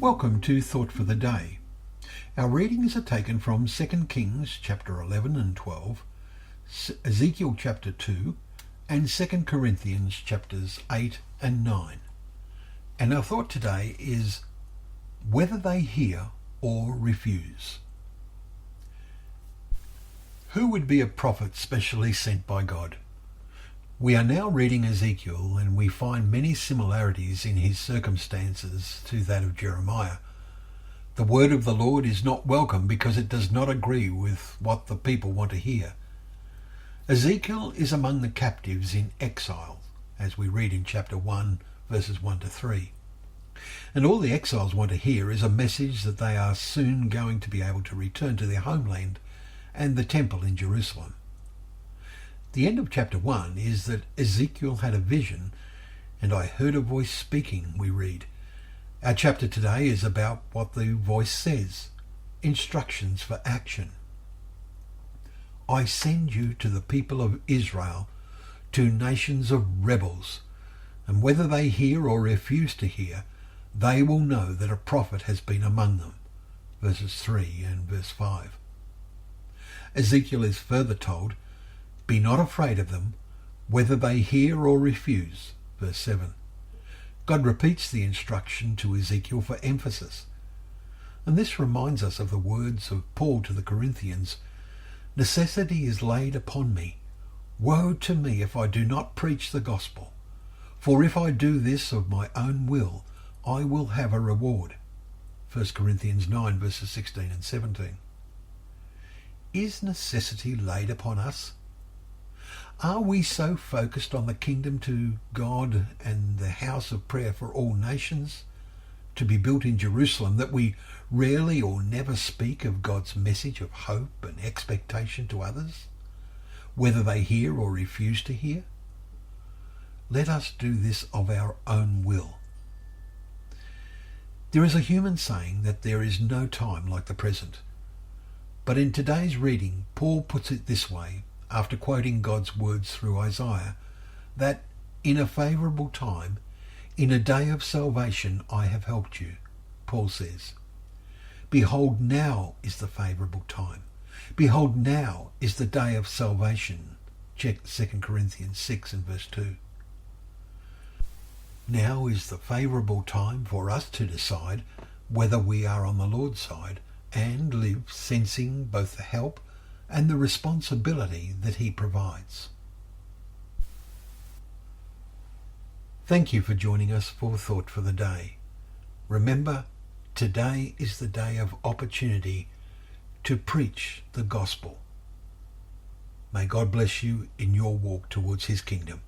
Welcome to Thought for the Day. Our readings are taken from 2 Kings chapter 11 and 12, Ezekiel chapter 2, and 2 Corinthians chapters 8 and 9. And our thought today is whether they hear or refuse. Who would be a prophet specially sent by God? We are now reading Ezekiel, and we find many similarities in his circumstances to that of Jeremiah. The word of the Lord is not welcome because it does not agree with what the people want to hear. Ezekiel is among the captives in exile, as we read in chapter 1, verses 1 to 3. And all the exiles want to hear is a message that they are soon going to be able to return to their homeland and the temple in Jerusalem. The end of chapter 1 is that Ezekiel had a vision, and I heard a voice speaking, we read. Our chapter today is about what the voice says, instructions for action. I send you to the people of Israel, to nations of rebels, and whether they hear or refuse to hear, they will know that a prophet has been among them. Verses 3 and verse 5. Ezekiel is further told, be not afraid of them, whether they hear or refuse. Verse 7. God repeats the instruction to Ezekiel for emphasis. And this reminds us of the words of Paul to the Corinthians, necessity is laid upon me. Woe to me if I do not preach the gospel. For if I do this of my own will, I will have a reward. 1 Corinthians 9 verses 16 and 17. Is necessity laid upon us? Are we so focused on the kingdom to God and the house of prayer for all nations to be built in Jerusalem that we rarely or never speak of God's message of hope and expectation to others, whether they hear or refuse to hear? Let us do this of our own will. There is a human saying that there is no time like the present. But in today's reading, Paul puts it this way, after quoting God's words through Isaiah, that in a favourable time, in a day of salvation, I have helped you. Paul says, behold, now is the favourable time. Behold, now is the day of salvation. Check 2 Corinthians 6 and verse 2. Now is the favourable time for us to decide whether we are on the Lord's side and live sensing both the help and the responsibility that he provides. Thank you for joining us for Thought for the Day. Remember, today is the day of opportunity to preach the gospel. May God bless you in your walk towards his kingdom.